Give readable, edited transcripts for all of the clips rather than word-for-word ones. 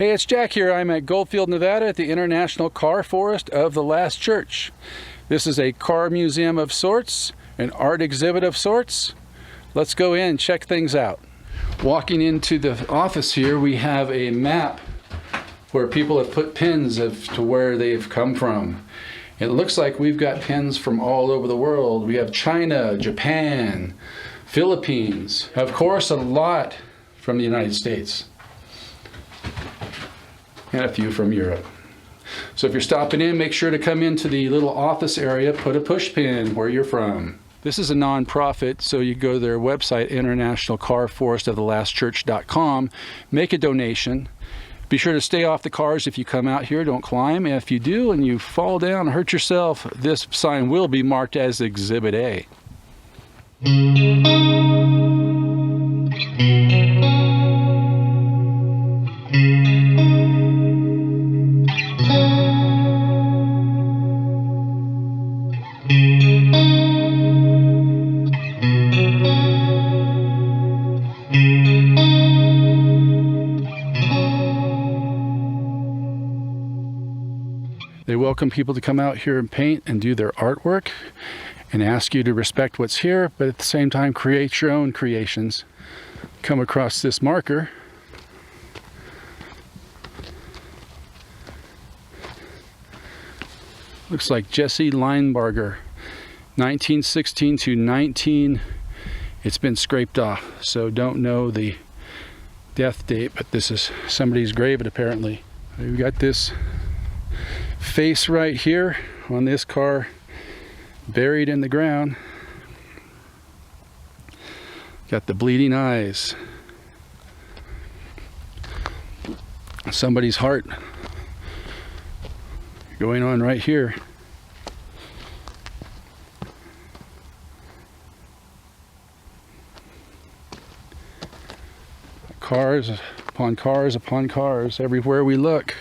Hey, it's Jack here. I'm at Goldfield, Nevada at the International Car Forest of the Last Church. This is a car museum of sorts, an art exhibit of sorts. Let's go in and check things out. Walking into the office here, we have a map where people have put pins as to where they've come from. It looks like we've got pins from all over the world. We have China, Japan, Philippines, of course a lot from the United States, and a few from Europe. So if you're stopping in, make sure to come into the little office area, put a push pin where you're from. This is a non-profit, so you go to their website, internationalcarforestoftheLastChurch.com, make a donation. Be sure to stay off the cars if you come out here, don't climb. And if you do and you fall down and hurt yourself, this sign will be marked as Exhibit A. They welcome people to come out here and paint and do their artwork and ask you to respect what's here, but at the same time create your own creations. Come across this marker. Looks like Jesse Linebarger, 1916 to 19. It's been scraped off, so don't know the death date, but this is somebody's grave apparently. We've got this face right here on this car buried in the ground. Got the bleeding eyes. Somebody's heart going on right here. Cars upon cars upon cars everywhere we look.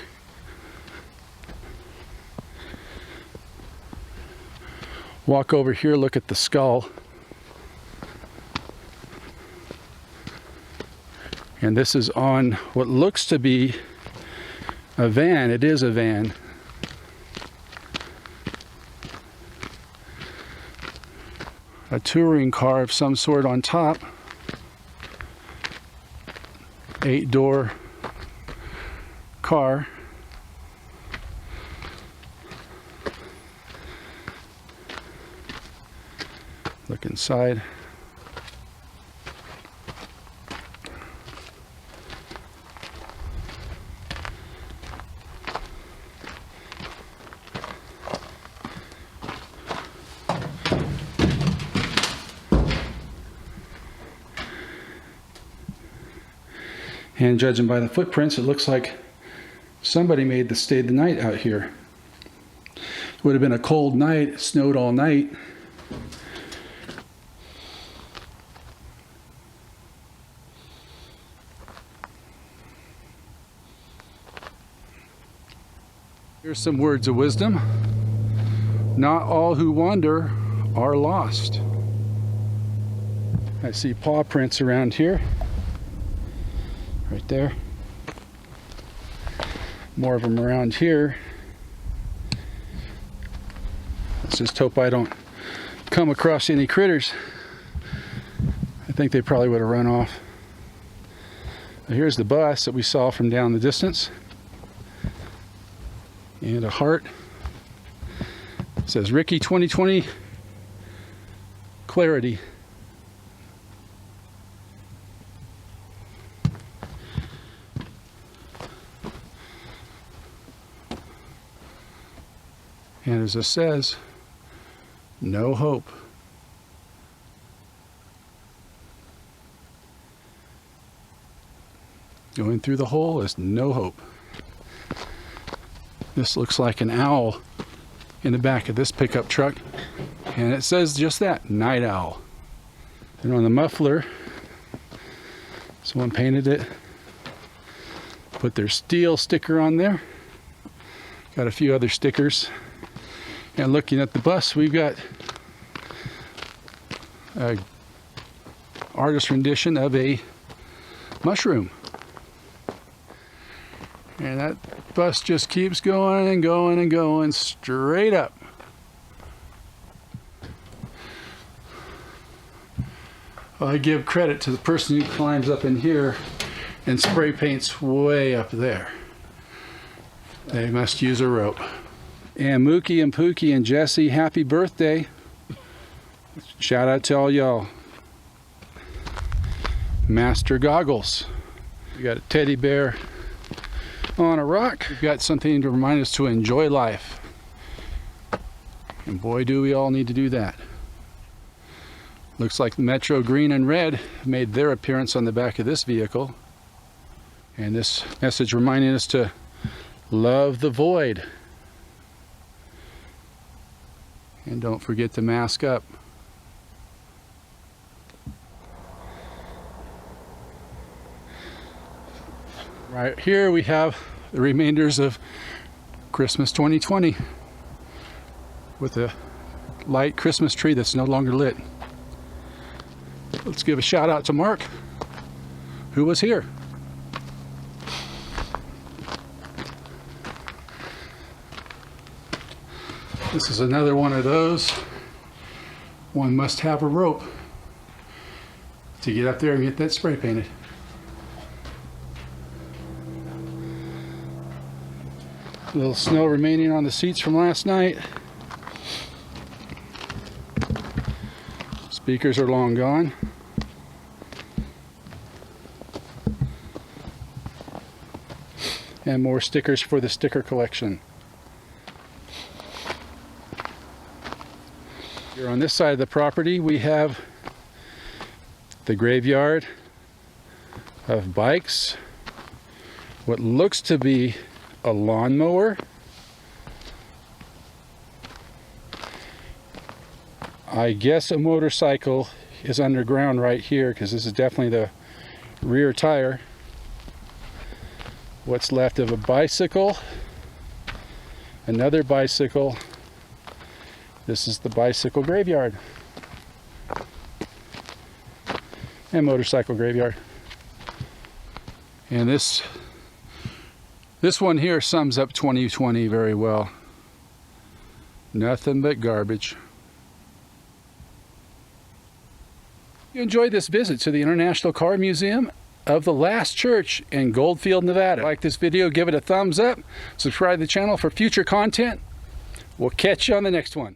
Walk over here, look at the skull. And this is on what looks to be a van. It is a van. A touring car of some sort on top. 8-door car. Look inside. And judging by the footprints, it looks like somebody stayed the night out here. It would have been a cold night, it snowed all night. Here's some words of wisdom. Not all who wander are lost. I see paw prints around here. Right there. More of them around here. Let's just hope I don't come across any critters. I think they probably would have run off. Here's the bus that we saw from down the distance. And a heart. It says Ricky 2020 Clarity. And as it says, no hope. Going through the hole is no hope. This looks like an owl in the back of this pickup truck. And it says just that, night owl. And on the muffler, someone painted it, put their steel sticker on there. Got a few other stickers. And looking at the bus, we've got an artist rendition of a mushroom. And that bus just keeps going and going and going straight up. Well, I give credit to the person who climbs up in here and spray paints way up there. They must use a rope. And Mookie and Pookie and Jesse, happy birthday. Shout out to all y'all. Master goggles. We got a teddy bear on a rock. We've got something to remind us to enjoy life. And boy, do we all need to do that. Looks like Metro Green and Red made their appearance on the back of this vehicle. And this message reminding us to love the void. And don't forget to mask up. Right here we have the remainders of Christmas 2020 with a light Christmas tree that's no longer lit. Let's give a shout out to Mark, who was here. This is another one of those. One must have a rope to get up there and get that spray painted. A little snow remaining on the seats from last night. Speakers are long gone. And more stickers for the sticker collection. Here on this side of the property we have the graveyard of bikes, what looks to be a lawnmower, I guess a motorcycle is underground right here because this is definitely the rear tire. What's left of a bicycle, another bicycle. This is the bicycle graveyard and motorcycle graveyard. And this one here sums up 2020 very well. Nothing but garbage. You enjoyed this visit to the International Car Museum of the Last Church in Goldfield, Nevada. Like this video, give it a thumbs up. Subscribe to the channel for future content. We'll catch you on the next one.